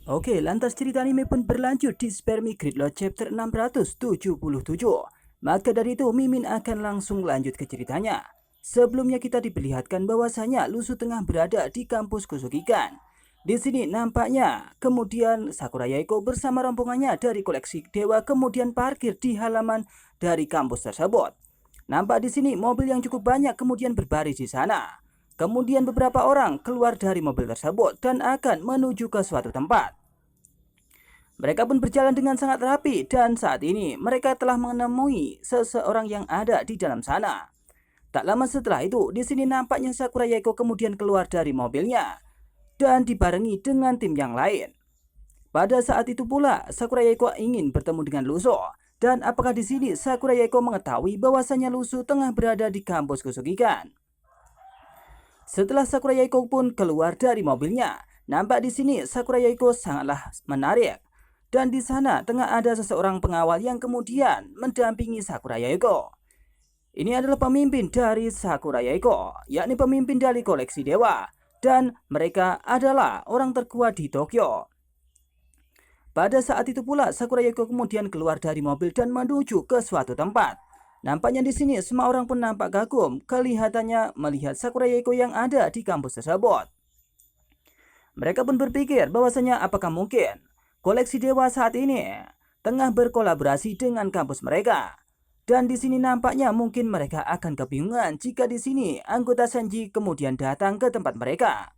Oke, lantas cerita anime pun berlanjut di Spermi Gridlock chapter 677. Maka dari itu, Mimin akan langsung lanjut ke ceritanya. Sebelumnya kita diperlihatkan bahwasanya Lusu tengah berada di kampus Kusugikan. Di sini nampaknya kemudian Sakura Yaiko bersama rombongannya dari koleksi dewa kemudian parkir di halaman dari kampus tersebut. Nampak di sini mobil yang cukup banyak kemudian berbaris di sana. Kemudian beberapa orang keluar dari mobil tersebut dan akan menuju ke suatu tempat. Mereka pun berjalan dengan sangat rapi dan saat ini mereka telah menemui seseorang yang ada di dalam sana. Tak lama setelah itu, di sini nampaknya Sakura Yaiko kemudian keluar dari mobilnya dan dibarengi dengan tim yang lain. Pada saat itu pula, Sakura Yaiko ingin bertemu dengan Luso. Dan apakah di sini Sakura Yaiko mengetahui bahwasanya Luso tengah berada di kampus Kusugikan? Setelah Sakura Yaiko pun keluar dari mobilnya, nampak di sini Sakura Yaiko sangatlah menarik. Dan di sana tengah ada seseorang pengawal yang kemudian mendampingi Sakura Yaiko. Ini adalah pemimpin dari Sakura Yaiko, yakni pemimpin dari koleksi dewa. Dan mereka adalah orang terkuat di Tokyo. Pada saat itu pula Sakura Yaiko kemudian keluar dari mobil dan menuju ke suatu tempat. Nampaknya di sini semua orang pun nampak kagum kelihatannya melihat Sakura Yaiko yang ada di kampus tersebut. Mereka pun berpikir bahwasanya apakah mungkin koleksi dewa saat ini tengah berkolaborasi dengan kampus mereka. Dan di sini nampaknya mungkin mereka akan kebingungan jika di sini anggota Senji kemudian datang ke tempat mereka.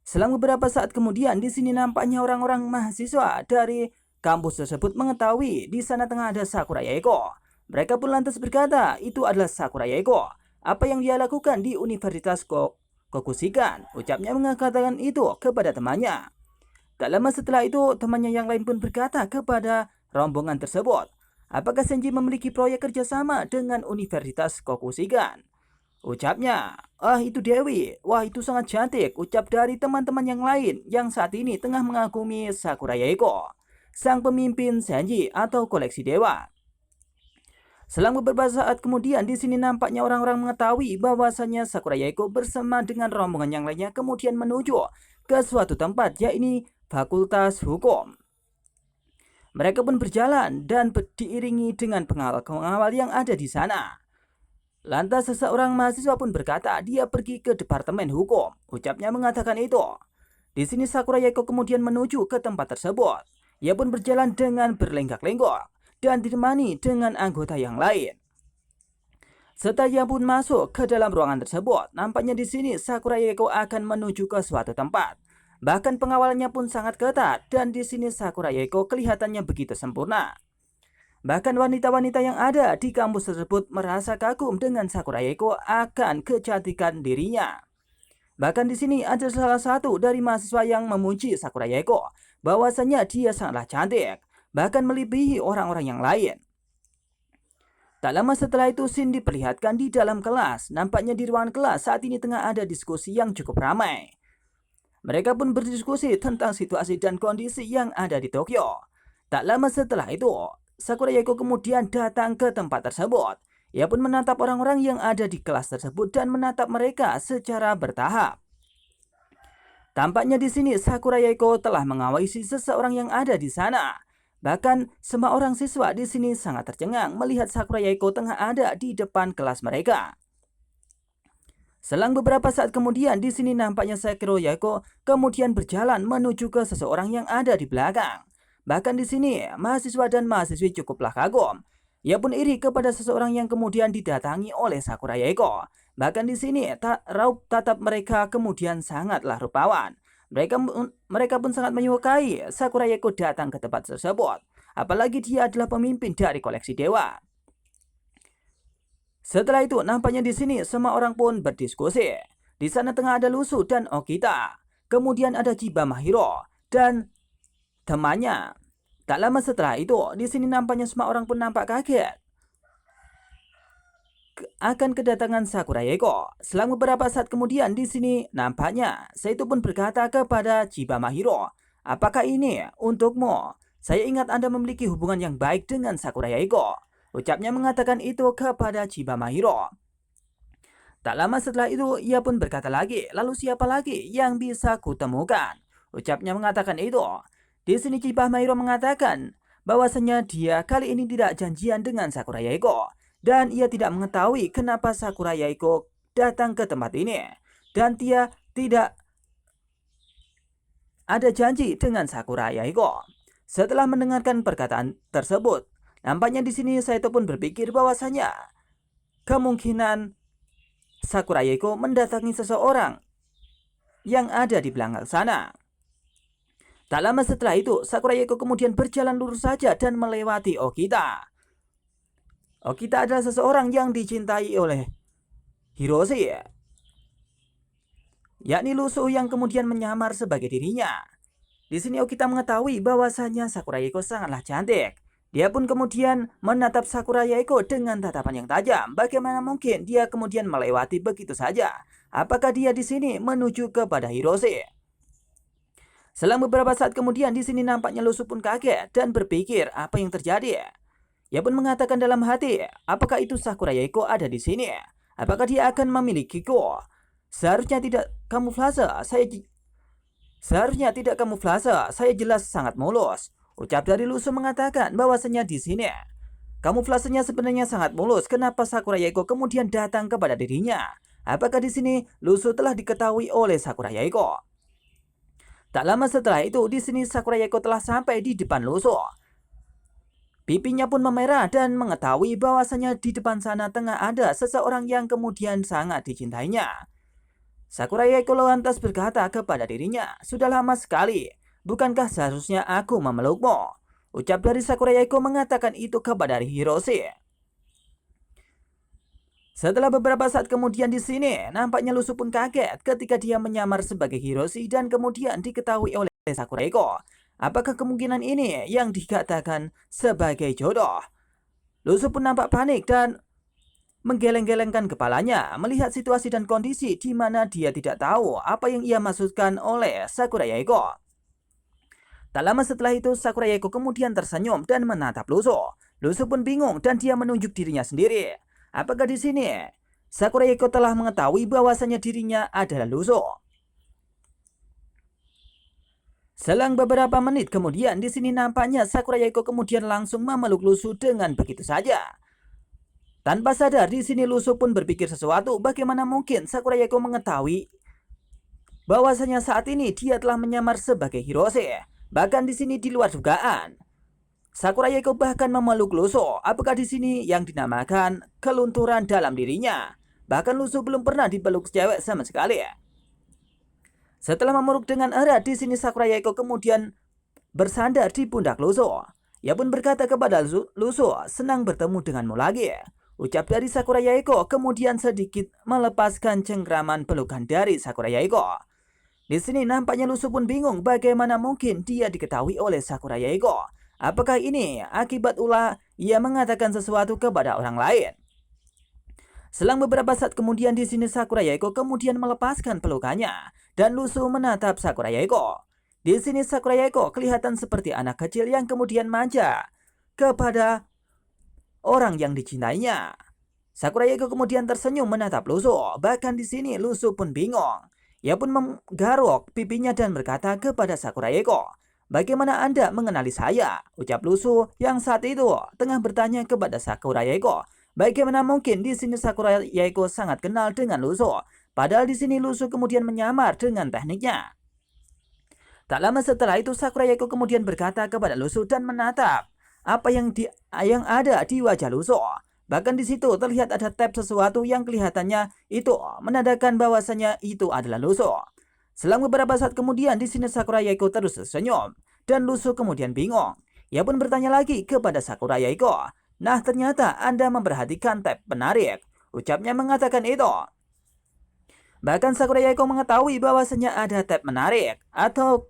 Selang beberapa saat kemudian di sini nampaknya orang-orang mahasiswa dari kampus tersebut mengetahui di sana tengah ada Sakura Yaiko. Mereka pun lantas berkata itu adalah Sakura Yaiko. Apa yang dia lakukan di Universitas Kokusikan? Ucapnya mengatakan itu kepada temannya. Tak lama setelah itu, temannya yang lain pun berkata kepada rombongan tersebut, apakah Senji memiliki proyek kerjasama dengan Universitas Kokusikan? Ucapnya, itu Dewi, wah itu sangat cantik, ucap dari teman-teman yang lain yang saat ini tengah mengagumi Sakura Yaiko, sang pemimpin Senji atau koleksi dewa. Selang beberapa saat kemudian di sini nampaknya orang-orang mengetahui bahwasanya Sakura Yaiko bersama dengan rombongan yang lainnya kemudian menuju ke suatu tempat yakni Fakultas Hukum. Mereka pun berjalan dan diiringi dengan pengawal-pengawal yang ada di sana. Lantas seseorang mahasiswa pun berkata dia pergi ke Departemen Hukum. Ucapnya mengatakan itu. Di sini Sakura Yaiko kemudian menuju ke tempat tersebut. Ia pun berjalan dengan berlenggak-lenggok dan ditemani dengan anggota yang lain. Setelah ia pun masuk ke dalam ruangan tersebut, nampaknya di sini Sakura Yaiko akan menuju ke suatu tempat. Bahkan pengawalnya pun sangat ketat dan di sini Sakura Yaiko kelihatannya begitu sempurna. Bahkan wanita-wanita yang ada di kampus tersebut merasa kagum dengan Sakura Yaiko akan kecantikan dirinya. Bahkan di sini ada salah satu dari mahasiswa yang memuji Sakura Yaiko bahwasanya dia sangatlah cantik, bahkan melebihi orang-orang yang lain. Tak lama setelah itu Shin diperlihatkan di dalam kelas. Nampaknya di ruangan kelas saat ini tengah ada diskusi yang cukup ramai. Mereka pun berdiskusi tentang situasi dan kondisi yang ada di Tokyo. Tak lama setelah itu, Sakura Yaiko kemudian datang ke tempat tersebut. Ia pun menatap orang-orang yang ada di kelas tersebut dan menatap mereka secara bertahap. Tampaknya di sini Sakura Yaiko telah mengawasi seseorang yang ada di sana. Bahkan semua orang siswa di sini sangat tercengang melihat Sakura Yaiko tengah ada di depan kelas mereka. Selang beberapa saat kemudian di sini nampaknya Sakura Yaiko kemudian berjalan menuju ke seseorang yang ada di belakang. Bahkan di sini mahasiswa dan mahasiswi cukuplah kagum. Ia pun iri kepada seseorang yang kemudian didatangi oleh Sakura Yaiko. Bahkan di sini raut tatap mereka kemudian sangatlah rupawan. Mereka pun sangat menyukai Sakura Yaiko datang ke tempat tersebut. Apalagi dia adalah pemimpin dari koleksi dewa. Setelah itu nampaknya di sini semua orang pun berdiskusi. Di sana tengah ada Lusu dan Okita. Kemudian ada Chiba Mahiro dan temannya. Tak lama setelah itu, di sini nampaknya semua orang pun nampak kaget akan kedatangan Sakura Yaiko. Selang beberapa saat kemudian di sini nampaknya Saito pun berkata kepada Chiba Mahiro, apakah ini untukmu? Saya ingat Anda memiliki hubungan yang baik dengan Sakura Yaiko. Ucapnya mengatakan itu kepada Chiba Mahiro. Tak lama setelah itu ia pun berkata lagi, lalu siapa lagi yang bisa kutemukan? Ucapnya mengatakan itu. Di sini Chiba Mahiro mengatakan bahwasanya dia kali ini tidak janjian dengan Sakura Yaeko dan ia tidak mengetahui kenapa Sakura Yaeko datang ke tempat ini dan dia tidak ada janji dengan Sakura Yaeko. Setelah mendengarkan perkataan tersebut, nampaknya di sini Saito pun berpikir bahwasanya kemungkinan Sakura Yaeko mendatangi seseorang yang ada di belakang sana. Tak lama setelah itu, Sakura Yaeko kemudian berjalan lurus saja dan melewati Okita. Okita adalah seseorang yang dicintai oleh Hiroshi, yakni Lusu yang kemudian menyamar sebagai dirinya. Di sini Okita mengetahui bahwasanya Sakura Yaeko sangatlah cantik. Dia pun kemudian menatap Sakura Yaeko dengan tatapan yang tajam. Bagaimana mungkin dia kemudian melewati begitu saja? Apakah dia di sini menuju kepada Hiroshi? Selang beberapa saat kemudian di sini nampaknya Lusu pun kaget dan berpikir apa yang terjadi. Ia pun mengatakan dalam hati, apakah itu Sakura Yaeko ada di sini? Apakah dia akan memilikiku? Seharusnya tidak kamuflase, saya jelas sangat mulus. Ucap dari Lusu mengatakan bahwasanya di sini kamuflasenya sebenarnya sangat mulus. Kenapa Sakura Yaeko kemudian datang kepada dirinya? Apakah di sini Lusu telah diketahui oleh Sakura Yaeko? Tak lama setelah itu, di sini Sakura Yaeko telah sampai di depan Lusu. Pipinya pun memerah dan mengetahui bahwasanya di depan sana tengah ada seseorang yang kemudian sangat dicintainya. Sakura Yaeko lantas berkata kepada dirinya, sudah lama sekali, bukankah seharusnya aku memelukmu? Ucap dari Sakura Yaeko mengatakan itu kepada Hiroshi. Setelah beberapa saat kemudian di sini, nampaknya Lusu pun kaget ketika dia menyamar sebagai Hiroshi dan kemudian diketahui oleh Sakura Yaeko. Apakah kemungkinan ini yang dikatakan sebagai jodoh? Lusu pun nampak panik dan menggeleng-gelengkan kepalanya melihat situasi dan kondisi di mana dia tidak tahu apa yang ia maksudkan oleh Sakura Yaeko. Tak lama setelah itu, Sakura Yaeko kemudian tersenyum dan menatap Lusu. Lusu pun bingung dan dia menunjuk dirinya sendiri. Apakah di sini Sakura Yaeko telah mengetahui bahwasanya dirinya adalah Lusu? Selang beberapa menit kemudian di sini nampaknya Sakura Yaeko kemudian langsung memeluk Lusu dengan begitu saja. Tanpa sadar di sini Lusu pun berpikir sesuatu, bagaimana mungkin Sakura Yaeko mengetahui bahwasanya saat ini dia telah menyamar sebagai Hiroshi. Bahkan di sini di luar dugaan. Sakura Yaeko bahkan memeluk Lusu. Apakah di sini yang dinamakan kelunturan dalam dirinya? Bahkan Lusu belum pernah dipeluk cewek sama sekali. Setelah memeluk dengan erat, di sini Sakura Yaeko kemudian bersandar di pundak Lusu. Ia pun berkata kepada Lusu, senang bertemu denganmu lagi. Ucap dari Sakura Yaeko kemudian sedikit melepaskan cengkraman pelukan dari Sakura Yaeko. Di sini nampaknya Lusu pun bingung bagaimana mungkin dia diketahui oleh Sakura Yaeko. Apakah ini akibat ulah ia mengatakan sesuatu kepada orang lain? Selang beberapa saat kemudian di sini Sakura Yaeko kemudian melepaskan pelukannya dan Lusu menatap Sakura Yaeko. Di sini Sakura Yaeko kelihatan seperti anak kecil yang kemudian manja kepada orang yang dicintainya. Sakura Yaeko kemudian tersenyum menatap Lusu. Bahkan di sini Lusu pun bingung. Ia pun menggaruk pipinya dan berkata kepada Sakura Yaeko, bagaimana Anda mengenali saya? Ucap Lusu yang saat itu tengah bertanya kepada Sakura Yaeko. Bagaimana mungkin di sini Sakura Yaeko sangat kenal dengan Lusu? Padahal di sini Lusu kemudian menyamar dengan tekniknya. Tak lama setelah itu Sakura Yaeko kemudian berkata kepada Lusu dan menatap apa yang ada di wajah Lusu. Bahkan di situ terlihat ada tab sesuatu yang kelihatannya itu menandakan bahwasanya itu adalah Lusu. Selang beberapa saat kemudian di sini Sakura Yaeko terus tersenyum dan Lusu kemudian bingung. Ia pun bertanya lagi kepada Sakura Yaeko. Nah, ternyata Anda memperhatikan tab penarik. Ucapnya mengatakan itu. Bahkan Sakura Yaeko mengetahui bahwasanya ada tab menarik atau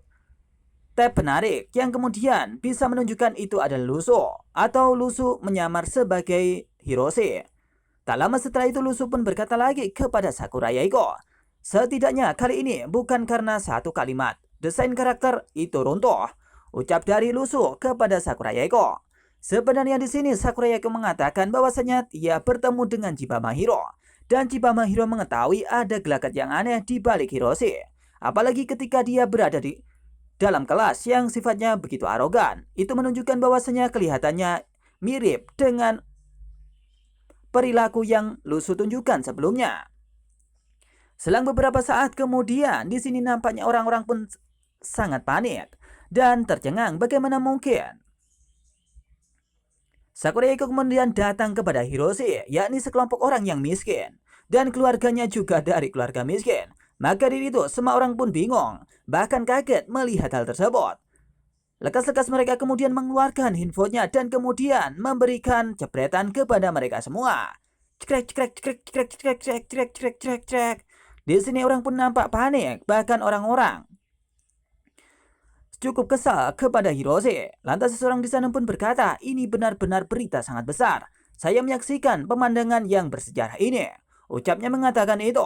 tab penarik yang kemudian bisa menunjukkan itu adalah Lusu atau Lusu menyamar sebagai Hiroshi. Tak lama setelah itu Lusu pun berkata lagi kepada Sakura Yaeko, setidaknya kali ini bukan karena satu kalimat desain karakter itu runtuh. Ucap dari Lusu kepada Sakura Yaeko. Sebenarnya di sini Sakura Yaeko mengatakan bahwasanya ia bertemu dengan Chiba Mahiro dan Chiba Mahiro mengetahui ada gelagat yang aneh di balik Hiroshi. Apalagi ketika dia berada dalam kelas yang sifatnya begitu arogan. Itu menunjukkan bahwasanya kelihatannya mirip dengan perilaku yang Lusu tunjukkan sebelumnya. Selang beberapa saat kemudian, di sini nampaknya orang-orang pun sangat panik dan tercengang. Bagaimana mungkin? Sakurayako kemudian datang kepada Hiroshi, yakni sekelompok orang yang miskin, dan keluarganya juga dari keluarga miskin. Maka dari itu, semua orang pun bingung, bahkan kaget melihat hal tersebut. Lekas-lekas mereka kemudian mengeluarkan handphonenya dan kemudian memberikan jepretan kepada mereka semua. Cekrek, cekrek, cekrek, cekrek, cekrek, cekrek, cekrek, cekrek, cekrek, cekrek. Di sini orang pun nampak panik, bahkan orang-orang cukup kesal kepada Hiroshi. Lantas seseorang di sana pun berkata, ini benar-benar berita sangat besar. Saya menyaksikan pemandangan yang bersejarah ini. Ucapnya mengatakan itu.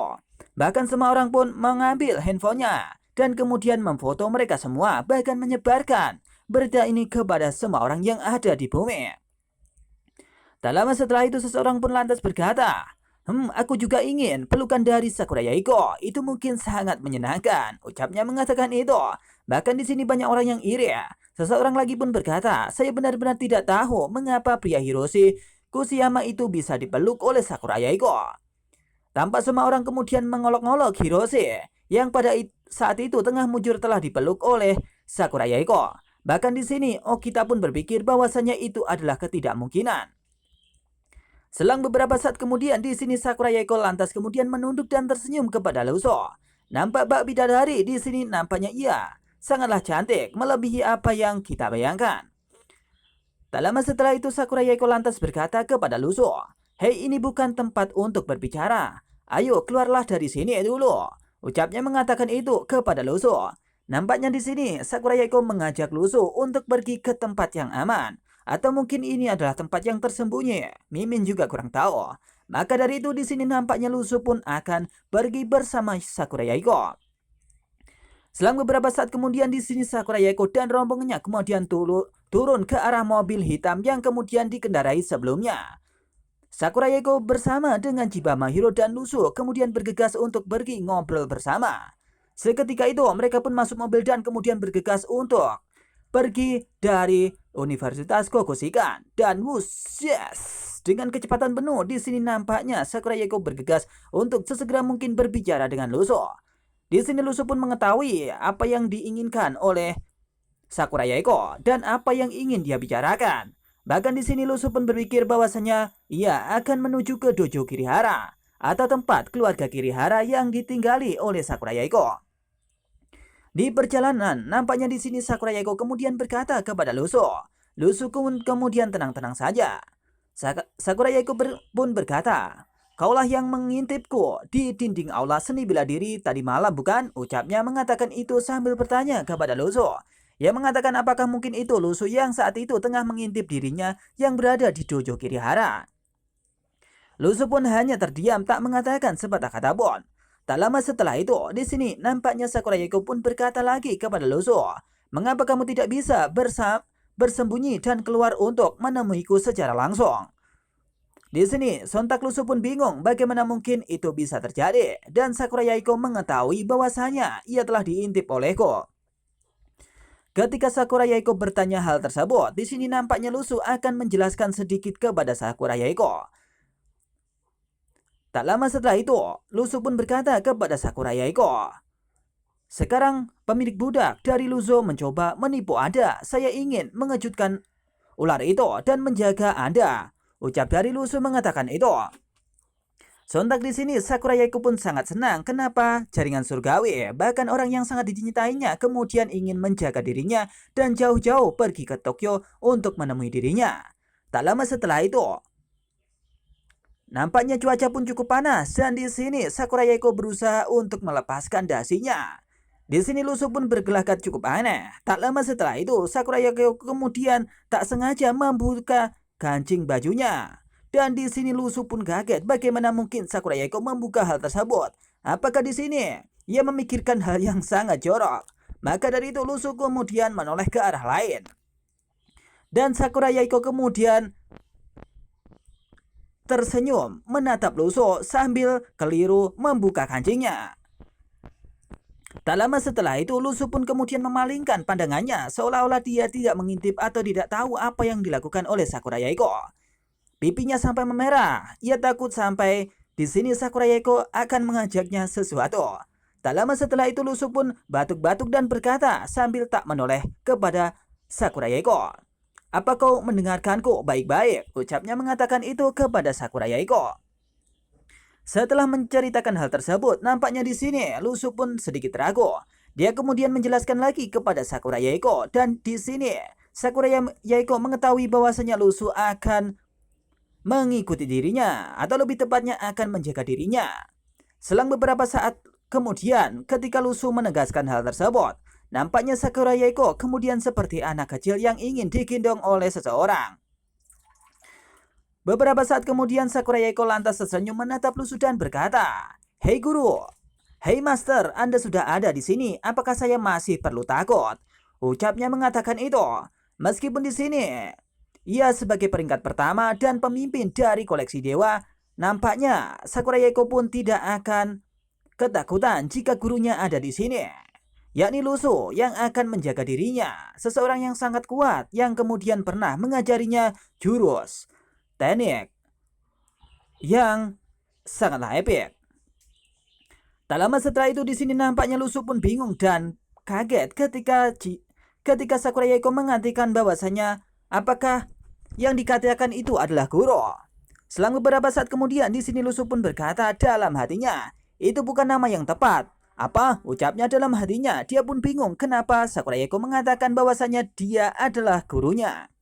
Bahkan semua orang pun mengambil handphonenya dan kemudian memfoto mereka semua, bahkan menyebarkan berita ini kepada semua orang yang ada di bumi. Tak lama setelah itu seseorang pun lantas berkata, aku juga ingin pelukan dari Sakurayako. Itu mungkin sangat menyenangkan. Ucapnya mengatakan itu. Bahkan di sini banyak orang yang iri. Seseorang lagi pun berkata, saya benar-benar tidak tahu mengapa pria Hiroshi Kushiyama itu bisa dipeluk oleh Sakurayako. Tampak semua orang kemudian mengolok-ngolok Hiroshi yang pada saat itu tengah mujur telah dipeluk oleh Sakurayako. Bahkan di sini Okita pun berpikir bahwasanya itu adalah ketidakmungkinan. Selang beberapa saat kemudian, di sini Sakurayako lantas kemudian menunduk dan tersenyum kepada Lusu. Nampak Bak Bidadari di sini nampaknya ia sangatlah cantik, melebihi apa yang kita bayangkan. Tak lama setelah itu Sakurayako lantas berkata kepada Lusu, "Hei, ini bukan tempat untuk berbicara. Ayo keluarlah dari sini dulu." Ucapnya mengatakan itu kepada Lusu. Nampaknya di sini Sakurayako mengajak Lusu untuk pergi ke tempat yang aman. Atau mungkin ini adalah tempat yang tersembunyi. Mimin juga kurang tahu. Maka dari itu di sini nampaknya Lusu pun akan pergi bersama Sakurayako. Selang beberapa saat kemudian di sini Sakurayako dan rombongannya kemudian turun ke arah mobil hitam yang kemudian dikendarai sebelumnya. Sakurayako bersama dengan Chiba Mahiro dan Lusu kemudian bergegas untuk pergi ngobrol bersama. Seketika itu mereka pun masuk mobil dan kemudian bergegas untuk pergi dari Universitas Kokushikan. Dan yes, dengan kecepatan penuh di sini nampaknya Sakurayako bergegas untuk sesegera mungkin berbicara dengan Lusu. Di sini Lusu pun mengetahui apa yang diinginkan oleh Sakurayako dan apa yang ingin dia bicarakan. Bahkan di sini Lusu pun berpikir bahwasanya ia akan menuju ke dojo Kirihara atau tempat keluarga Kirihara yang ditinggali oleh Sakurayako. Di perjalanan, nampaknya di sini Sakurayako kemudian berkata kepada Lusu. Lusu kemudian tenang-tenang saja. Sakurayako pun berkata, "Kaulah yang mengintipku di dinding aula seni bela diri tadi malam, bukan?" Ucapnya mengatakan itu sambil bertanya kepada Lusu. Ia mengatakan apakah mungkin itu Lusu yang saat itu tengah mengintip dirinya yang berada di dojo Kirihara. Lusu pun hanya terdiam tak mengatakan sepatah kata pun. Tak lama setelah itu, di sini nampaknya Sakurayako pun berkata lagi kepada Lusu, "Mengapa kamu tidak bisa bersembunyi dan keluar untuk menemuiku secara langsung?" Di sini, sontak Lusu pun bingung bagaimana mungkin itu bisa terjadi, dan Sakurayako mengetahui bahwasanya ia telah diintip olehku. Ketika Sakurayako bertanya hal tersebut, di sini nampaknya Lusu akan menjelaskan sedikit kepada Sakurayako. Tak lama setelah itu, Lusu pun berkata kepada Sakurayako, "Sekarang pemilik budak dari Luzu mencoba menipu Anda. Saya ingin mengejutkan ular itu dan menjaga Anda." Ucap dari Lusu mengatakan itu. Sontak di sini Sakurayako pun sangat senang. Kenapa jaringan surgawi, bahkan orang yang sangat dicintainya, kemudian ingin menjaga dirinya dan jauh-jauh pergi ke Tokyo untuk menemui dirinya. Tak lama setelah itu, nampaknya cuaca pun cukup panas dan di sini Sakurayako berusaha untuk melepaskan dasinya. Di sini Lusu pun bergelagat cukup aneh. Tak lama setelah itu Sakurayako kemudian tak sengaja membuka kancing bajunya. Dan di sini Lusu pun kaget bagaimana mungkin Sakurayako membuka hal tersebut. Apakah di sini ia memikirkan hal yang sangat jorok? Maka dari itu Lusu kemudian menoleh ke arah lain. Dan Sakurayako kemudian tersenyum menatap Lusu sambil keliru membuka kancingnya. Tak lama setelah itu, Lusu pun kemudian memalingkan pandangannya seolah-olah dia tidak mengintip atau tidak tahu apa yang dilakukan oleh Sakura Yaeko. Pipinya sampai memerah. Ia takut sampai di sini Sakura Yaeko akan mengajaknya sesuatu. Tak lama setelah itu, Lusu pun batuk-batuk dan berkata sambil tak menoleh kepada Sakura Yaeko. "Apa kau mendengarkanku baik-baik?" ucapnya mengatakan itu kepada Sakura Yaeko. Setelah menceritakan hal tersebut, nampaknya di sini Lusu pun sedikit ragu. Dia kemudian menjelaskan lagi kepada Sakura Yaeko, dan di sini Sakura Yaeko mengetahui bahwasanya Lusu akan mengikuti dirinya, atau lebih tepatnya akan menjaga dirinya. Selang beberapa saat kemudian, ketika Lusu menegaskan hal tersebut, nampaknya Sakura Yaeko kemudian seperti anak kecil yang ingin digendong oleh seseorang. Beberapa saat kemudian Sakura Yaeko lantas tersenyum menatap Lusu dan berkata, "Hei guru, hei master, Anda sudah ada di sini. Apakah saya masih perlu takut?" Ucapnya mengatakan itu. Meskipun di sini ia sebagai peringkat pertama dan pemimpin dari koleksi dewa, nampaknya Sakura Yaeko pun tidak akan ketakutan jika gurunya ada di sini, yakni Lusu yang akan menjaga dirinya, seseorang yang sangat kuat yang kemudian pernah mengajarinya jurus teknik yang sangatlah epik. Tak lama setelah itu di sini nampaknya Lusu pun bingung dan kaget ketika Sakura Yaeko mengatakan bahwasanya apakah yang dikatakan itu adalah guru. Selang beberapa saat kemudian di sini Lusu pun berkata dalam hatinya, "Itu bukan nama yang tepat." "Apa?" ucapnya dalam hatinya. Dia pun bingung kenapa Sakura Yaeko mengatakan bahwasanya dia adalah gurunya.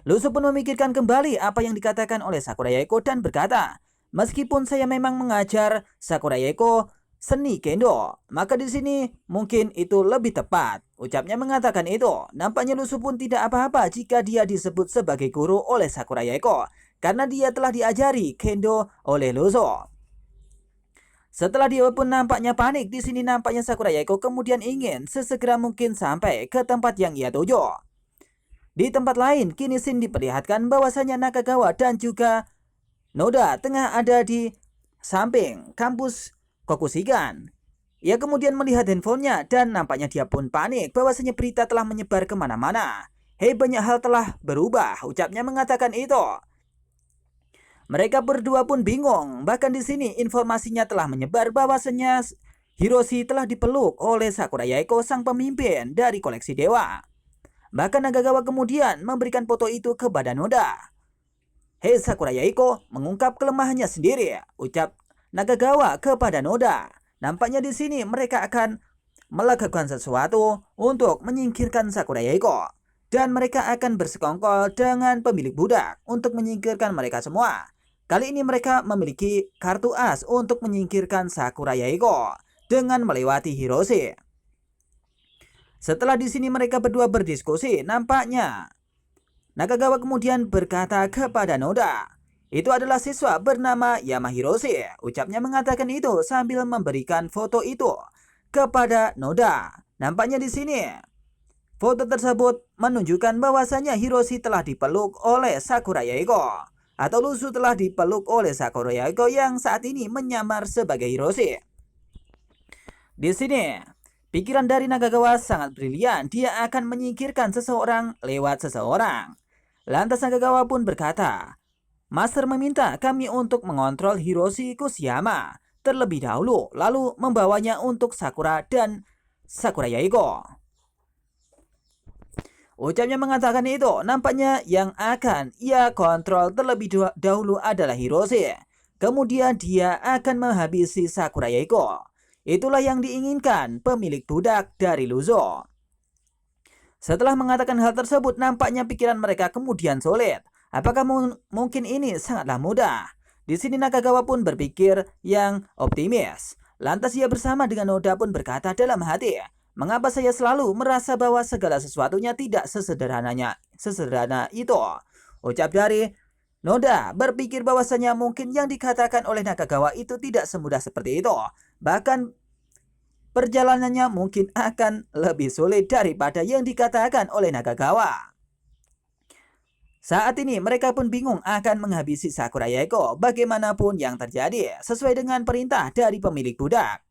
Lusu pun memikirkan kembali apa yang dikatakan oleh Sakura Yaeko dan berkata, "Meskipun saya memang mengajar Sakura Yaeko seni kendo, maka di sini mungkin itu lebih tepat." Ucapnya mengatakan itu. Nampaknya Lusu pun tidak apa-apa jika dia disebut sebagai guru oleh Sakura Yaeko, karena dia telah diajari kendo oleh Lusu. Setelah dia pun nampaknya panik, di sini nampaknya Sakura Yaeko kemudian ingin sesegera mungkin sampai ke tempat yang ia tuju. Di tempat lain, kini Shin diperlihatkan bahwasanya Nakagawa dan juga Noda tengah ada di samping kampus Kokushigan. Ia kemudian melihat handphonenya dan nampaknya dia pun panik bahwasanya berita telah menyebar kemana-mana. "Hei, banyak hal telah berubah," ucapnya mengatakan itu. Mereka berdua pun bingung, bahkan di sini informasinya telah menyebar bahwasanya Hiroshi telah dipeluk oleh Sakura Yaeko, sang pemimpin dari koleksi dewa. Bahkan Nakagawa kemudian memberikan foto itu kepada Noda. "Hei Sakura Yaeko," mengungkap kelemahannya sendiri, ucap Nakagawa kepada Noda. Nampaknya di sini mereka akan melakukan sesuatu untuk menyingkirkan Sakura Yaeko, dan mereka akan bersekongkol dengan pemilik budak untuk menyingkirkan mereka semua. Kali ini mereka memiliki kartu as untuk menyingkirkan Sakura Yaeko dengan melewati Hiroshi. Setelah di sini mereka berdua berdiskusi, nampaknya Nakagawa kemudian berkata kepada Noda, "Itu adalah siswa bernama Yamahiroshi." Ucapnya mengatakan itu sambil memberikan foto itu kepada Noda. Nampaknya di sini foto tersebut menunjukkan bahwasanya Hiroshi telah dipeluk oleh Sakura Yaeko, atau Lusu telah dipeluk oleh Sakura Yaeko yang saat ini menyamar sebagai Hiroshi. Di sini pikiran dari Nakagawa sangat brilian. Dia akan menyingkirkan seseorang lewat seseorang. Lantas Nakagawa pun berkata, "Master meminta kami untuk mengontrol Hiroshi Kushiyama terlebih dahulu, lalu membawanya untuk Sakura dan Sakura Yaeko." Ucapnya mengatakan itu. Nampaknya yang akan ia kontrol terlebih dahulu adalah Hiroshi. Kemudian dia akan menghabisi Sakura Yaeko. Itulah yang diinginkan pemilik budak dari Luzo. Setelah mengatakan hal tersebut, nampaknya pikiran mereka kemudian sulit. Apakah mungkin ini sangatlah mudah? Di sini Nakagawa pun berpikir yang optimis. Lantas ia bersama dengan Noda pun berkata dalam hati, "Mengapa saya selalu merasa bahwa segala sesuatunya tidak sesederhana itu?" Ucap dari Noda berpikir bahwasanya mungkin yang dikatakan oleh Nakagawa itu tidak semudah seperti itu. Bahkan perjalanannya mungkin akan lebih sulit daripada yang dikatakan oleh Nakagawa. Saat ini mereka pun bingung akan menghabisi Sakura Yaeko bagaimanapun yang terjadi, sesuai dengan perintah dari pemilik budak.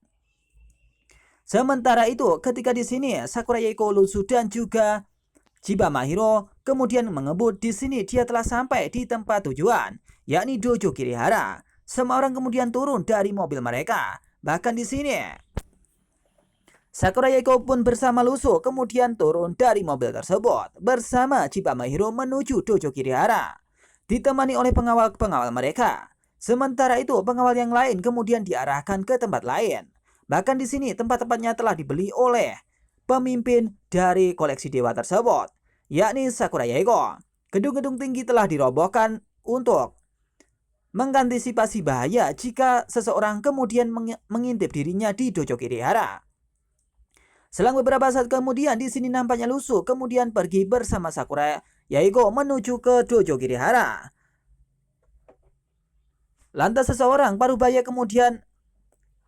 Sementara itu, ketika di sini Sakurayeko, Lusu dan juga Chiba Mahiro kemudian mengebut, di sini dia telah sampai di tempat tujuan, yakni Dojo Kirihara. Semua orang kemudian turun dari mobil mereka. Bahkan di sini Sakurayeko pun bersama Lusu kemudian turun dari mobil tersebut bersama Chiba Mahiro menuju Dojo Kirihara, ditemani oleh pengawal-pengawal mereka. Sementara itu, pengawal yang lain kemudian diarahkan ke tempat lain. Bahkan di sini tempat-tempatnya telah dibeli oleh pemimpin dari koleksi dewa tersebut, yakni Sakurayeko. Gedung-gedung tinggi telah dirobohkan untuk mengantisipasi bahaya jika seseorang kemudian mengintip dirinya di Dojo Kirihara. Selang beberapa saat kemudian, di sini nampaknya Lusu kemudian pergi bersama Sakurayeko menuju ke Dojo Kirihara. Lantas seseorang parubaya kemudian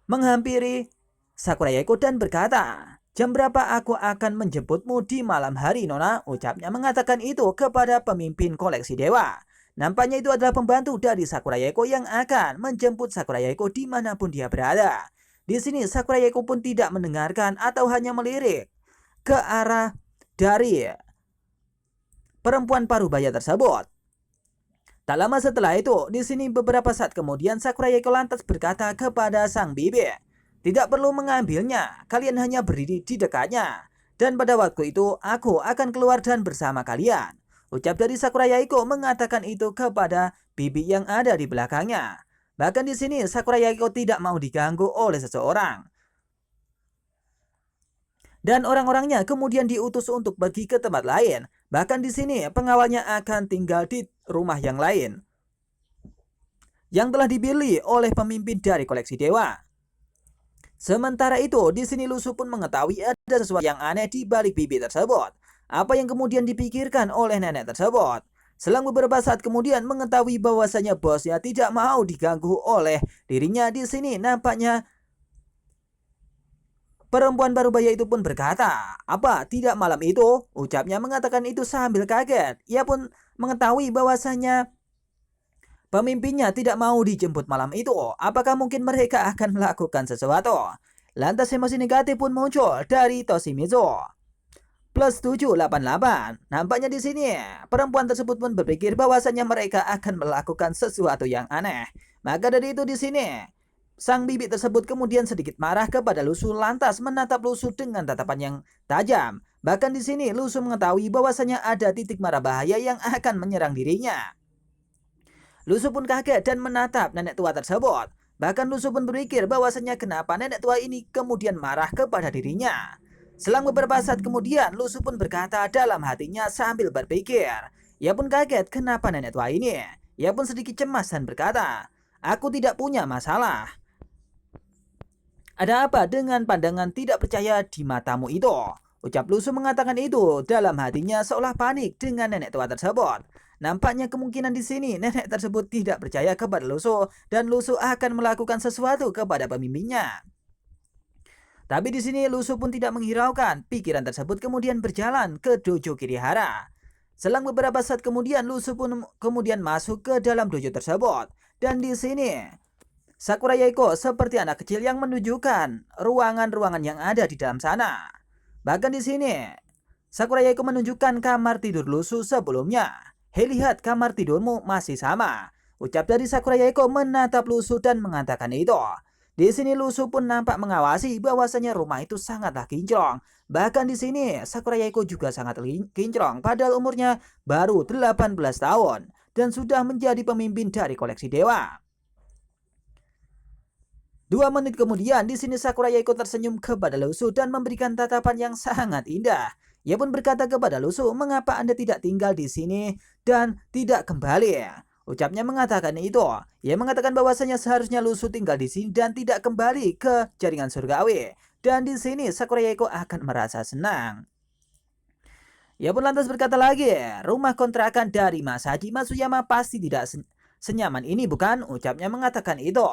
menghampiri Sakurayeko dan berkata, "Jam berapa aku akan menjemputmu di malam hari, Nona?" Ucapnya mengatakan itu kepada pemimpin koleksi dewa. Nampaknya itu adalah pembantu dari Sakurayeko yang akan menjemput Sakurayeko dimanapun dia berada. Di sini Sakurayeko pun tidak mendengarkan atau hanya melirik ke arah dari perempuan parubaya tersebut. Tak lama setelah itu, di sini beberapa saat kemudian Sakurayeko lantas berkata kepada sang bibi, "Tidak perlu mengambilnya, kalian hanya berdiri di dekatnya. Dan pada waktu itu aku akan keluar dan bersama kalian." Ucap dari Sakurayeko mengatakan itu kepada bibi yang ada di belakangnya. Bahkan di sini Sakurayeko tidak mau diganggu oleh seseorang. Dan orang-orangnya kemudian diutus untuk pergi ke tempat lain. Bahkan di sini pengawalnya akan tinggal di rumah yang lain yang telah dipilih oleh pemimpin dari koleksi dewa. Sementara itu, di sini Lusu pun mengetahui ada sesuatu yang aneh di balik bibi tersebut. Apa yang kemudian dipikirkan oleh nenek tersebut? Selang beberapa saat kemudian mengetahui bahwasanya bosnya tidak mau diganggu oleh dirinya, di sini nampaknya perempuan parubaya itu pun berkata, "Apa tidak malam itu?" Ucapnya mengatakan itu sambil kaget. Ia pun mengetahui bahwasanya pemimpinnya tidak mau dijemput malam itu. Apakah mungkin mereka akan melakukan sesuatu? Lantas emosi negatif pun muncul dari Toshimitsu. Plus 788. Nampaknya di sini perempuan tersebut pun berpikir bahwasanya mereka akan melakukan sesuatu yang aneh. Maka dari itu di sini sang bibi tersebut kemudian sedikit marah kepada Lusu, lantas menatap Lusu dengan tatapan yang tajam. Bahkan di sini Lusu mengetahui bahwasanya ada titik mara bahaya yang akan menyerang dirinya. Lusu pun kaget dan menatap nenek tua tersebut. Bahkan Lusu pun berpikir bahwasanya kenapa nenek tua ini kemudian marah kepada dirinya. Selang beberapa saat kemudian, Lusu pun berkata dalam hatinya sambil berpikir. Ia pun kaget kenapa nenek tua ini. Ia pun sedikit cemas dan berkata, "Aku tidak punya masalah. Ada apa dengan pandangan tidak percaya di matamu itu?" Ucap Lusu mengatakan itu dalam hatinya seolah panik dengan nenek tua tersebut. Nampaknya kemungkinan di sini nenek tersebut tidak percaya kepada Lusu dan Lusu akan melakukan sesuatu kepada pemimpinnya. Tapi di sini Lusu pun tidak menghiraukan. Pikiran tersebut kemudian berjalan ke Dojo Kirihara. Selang beberapa saat kemudian Lusu pun kemudian masuk ke dalam dojo tersebut. Dan di sini Sakurayeko seperti anak kecil yang menunjukkan ruangan-ruangan yang ada di dalam sana. Bahkan di sini Sakurayeko menunjukkan kamar tidur Lusu sebelumnya. "Hei, lihat, kamar tidurmu masih sama," ucap dari Sakurayeko menatap Lusu dan mengatakan itu. Di sini Lusu pun nampak mengawasi bahwasanya rumah itu sangatlah kinclong. Bahkan di sini Sakurayeko juga sangat kinclong, padahal umurnya baru 18 tahun dan sudah menjadi pemimpin dari koleksi dewa. 2 menit kemudian, di sini Sakurayeko tersenyum kepada Lusu dan memberikan tatapan yang sangat indah. Ia pun berkata kepada Lusu, "Mengapa Anda tidak tinggal di sini dan tidak kembali?" Ucapnya mengatakan itu. Ia mengatakan bahwasanya seharusnya Lusu tinggal di sini dan tidak kembali ke jaringan surgawi. Dan di sini Sakurayeko akan merasa senang. Ia pun lantas berkata lagi, "Rumah kontrakan dari Masaji Matsuyama pasti tidak senyaman ini, bukan?" Ucapnya mengatakan itu.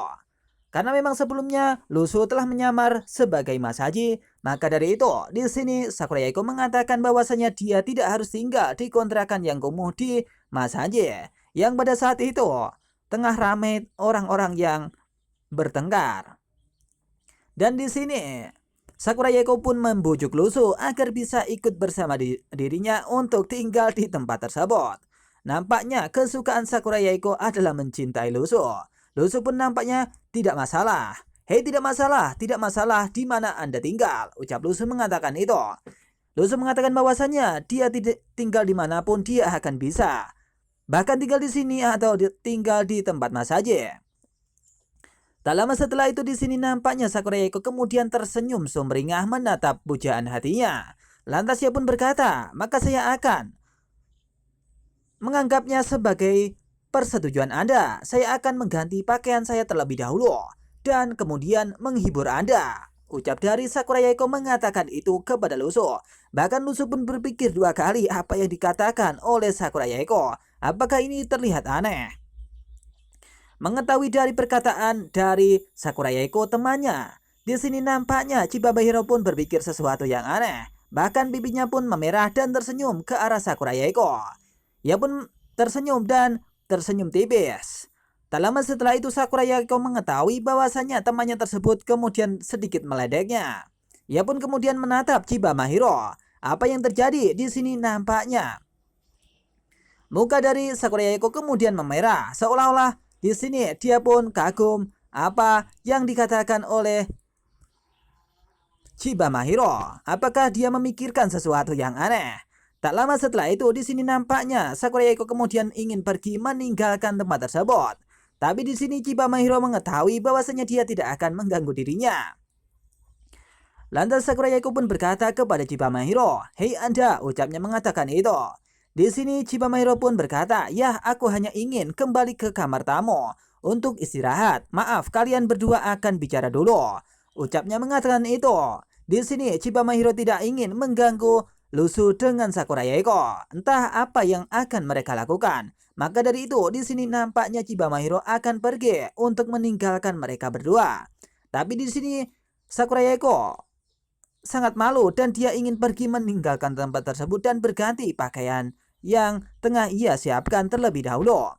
Karena memang sebelumnya Lusu telah menyamar sebagai Masaji, maka dari itu di sini Sakurayeko mengatakan bahwasanya dia tidak harus tinggal di kontrakan yang kumuh di Masaji, yang pada saat itu tengah ramai orang-orang yang bertengkar. Dan di sini Sakura Yaeko pun membujuk Lusu agar bisa ikut bersama dirinya untuk tinggal di tempat tersebut. Nampaknya kesukaan Sakura Yaeko adalah mencintai Lusu. Lusu pun nampaknya tidak masalah. Hei, tidak masalah di mana Anda tinggal, ucap Lusu mengatakan itu. Lusu mengatakan bahwasannya dia tidak tinggal dimanapun dia akan bisa. Bahkan tinggal di sini atau tinggal di tempat mana saja. Tak lama setelah itu di sini nampaknya Sakura Yaeko kemudian tersenyum sumringah menatap pujaan hatinya. Lantas ia pun berkata, maka saya akan menganggapnya sebagai persetujuan Anda. Saya akan mengganti pakaian saya terlebih dahulu dan kemudian menghibur Anda. Ucap dari Sakura Yaeko mengatakan itu kepada Lusu. Bahkan Lusu pun berpikir dua kali apa yang dikatakan oleh Sakura Yaeko. Apakah ini terlihat aneh? Mengetahui dari perkataan dari Sakura Yaeko temannya, di sini nampaknya Chibabahiro pun berpikir sesuatu yang aneh. Bahkan pipinya pun memerah dan tersenyum ke arah Sakura Yaeko. Ia pun tersenyum dan tersenyum tipis. Tak lama setelah itu Sakura Yaeko mengetahui bahwasannya temannya tersebut kemudian sedikit meledeknya. Ia pun kemudian menatap Chibamahiro. Apa yang terjadi di sini nampaknya muka dari Sakura Yaeko kemudian memerah, seolah-olah di sini dia pun kagum apa yang dikatakan oleh Chibamahiro. Apakah dia memikirkan sesuatu yang aneh? Tak lama setelah itu di sini nampaknya Sakura Yaeko kemudian ingin pergi meninggalkan tempat tersebut. Tapi di sini Chibamahiro mengetahui bahwasanya dia tidak akan mengganggu dirinya. Lantas Sakura Yaeko pun berkata kepada Chibamahiro, "Hei Anda," ucapnya mengatakan itu. Di sini Chibamahiro pun berkata, "Ya, aku hanya ingin kembali ke kamar tamu untuk istirahat. Maaf, kalian berdua akan bicara dulu." Ucapnya mengatakan itu. Di sini Chibamahiro tidak ingin mengganggu Lusu dengan Sakura Yaeko. Entah apa yang akan mereka lakukan. Maka dari itu, di sini nampaknya Chibamahiro akan pergi untuk meninggalkan mereka berdua. Tapi di sini Sakura Yaeko sangat malu dan dia ingin pergi meninggalkan tempat tersebut dan berganti pakaian yang tengah ia siapkan terlebih dahulu.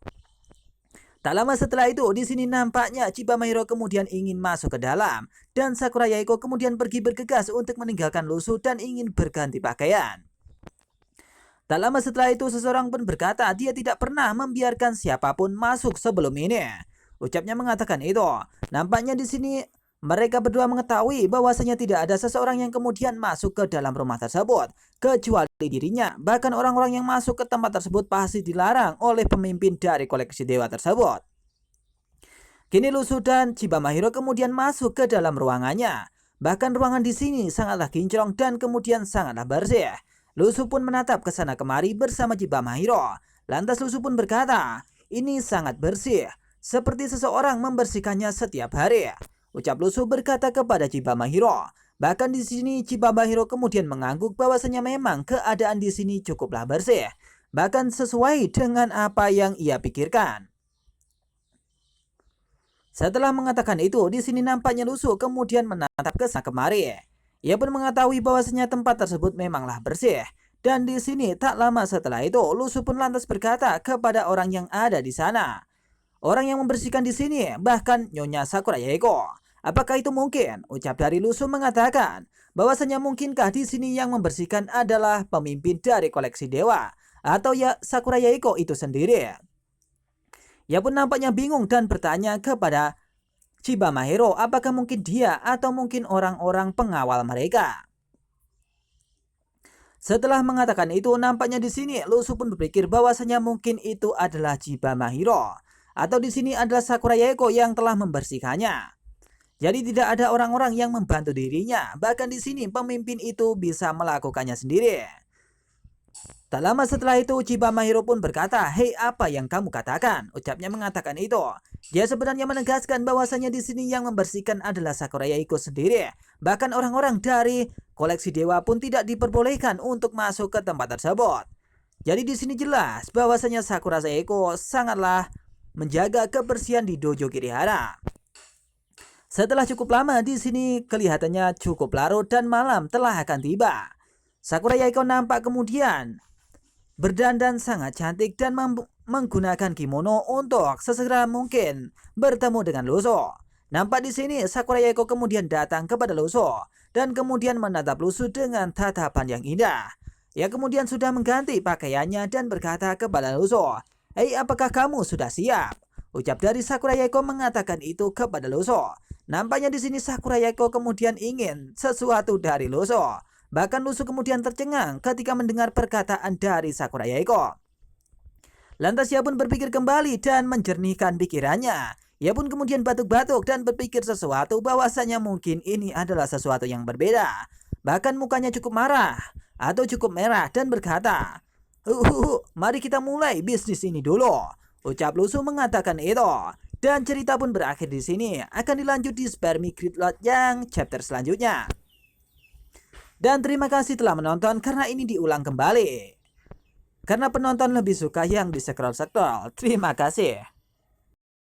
Tak lama setelah itu di sini nampaknya Chibamahiro kemudian ingin masuk ke dalam dan Sakura Yaeko kemudian pergi bergegas untuk meninggalkan Lusu dan ingin berganti pakaian. Tak lama setelah itu seseorang pun berkata dia tidak pernah membiarkan siapapun masuk sebelum ini. Ucapnya mengatakan itu. Nampaknya di sini mereka berdua mengetahui bahwasanya tidak ada seseorang yang kemudian masuk ke dalam rumah tersebut kecuali dirinya. Bahkan orang-orang yang masuk ke tempat tersebut pasti dilarang oleh pemimpin dari koleksi dewa tersebut. Kini Lusu dan Chibamahiro kemudian masuk ke dalam ruangannya. Bahkan ruangan di sini sangatlah kinclong dan kemudian sangatlah bersih. Lusu pun menatap ke sana kemari bersama Chibamahiro. Lantas Lusu pun berkata, "Ini sangat bersih, seperti seseorang membersihkannya setiap hari." Ucap Lusu berkata kepada Chibamahiro. Bahkan di sini Chibamahiro kemudian mengangguk bahwasanya memang keadaan di sini cukuplah bersih, bahkan sesuai dengan apa yang ia pikirkan. Setelah mengatakan itu, di sini nampaknya Lusu kemudian menatap ke sana kemari. Ia pun mengetahui bahwasanya tempat tersebut memanglah bersih. Dan di sini tak lama setelah itu, Lusu pun lantas berkata kepada orang yang ada di sana. Orang yang membersihkan di sini bahkan Nyonya Sakura Yaeko. Apakah itu mungkin? Ucap dari Lusu mengatakan bahwasanya mungkinkah di sini yang membersihkan adalah pemimpin dari koleksi dewa atau ya Sakura Yaeko itu sendiri. Ia pun nampaknya bingung dan bertanya kepada Chibamahiro apakah mungkin dia atau mungkin orang-orang pengawal mereka. Setelah mengatakan itu, nampaknya di sini Lusu pun berpikir bahwasanya mungkin itu adalah Chibamahiro atau di sini adalah Sakura Yaeko yang telah membersihkannya. Jadi tidak ada orang-orang yang membantu dirinya. Bahkan di sini pemimpin itu bisa melakukannya sendiri. Tak lama setelah itu Chibamahiro pun berkata, "Hei, apa yang kamu katakan?" Ucapnya mengatakan itu. Dia sebenarnya menegaskan bahwasanya di sini yang membersihkan adalah Sakura Yaeko sendiri. Bahkan orang-orang dari koleksi dewa pun tidak diperbolehkan untuk masuk ke tempat tersebut. Jadi di sini jelas bahwasanya Sakura Yaeko sangatlah menjaga kebersihan di dojo Kirihara. Setelah cukup lama di sini kelihatannya cukup larut dan malam telah akan tiba. Sakura Yaeko nampak kemudian berdandan sangat cantik dan menggunakan kimono untuk sesegera mungkin bertemu dengan Lusu. Nampak di sini Sakura Yaeko kemudian datang kepada Luso dan kemudian menatap Luso dengan tatapan yang indah. Ia kemudian sudah mengganti pakaiannya dan berkata kepada Luso, "Hei, apakah kamu sudah siap?" Ucap dari Sakura Yaeko mengatakan itu kepada Luso. Nampaknya di sini Sakura Yaeko kemudian ingin sesuatu dari Luso. Bahkan Luso kemudian tercengang ketika mendengar perkataan dari Sakura Yaeko. Lantas ia pun berpikir kembali dan menjernihkan pikirannya. Ia pun kemudian batuk-batuk dan berpikir sesuatu bahwasanya mungkin ini adalah sesuatu yang berbeda. Bahkan mukanya cukup marah atau cukup merah dan berkata, mari kita mulai bisnis ini dulu." Ucap Lusu mengatakan itu. Dan cerita pun berakhir di sini. Akan dilanjut di Spermy Gridlock yang chapter selanjutnya. Dan terima kasih telah menonton karena ini diulang kembali. Karena penonton lebih suka yang di scroll-scroll. Terima kasih.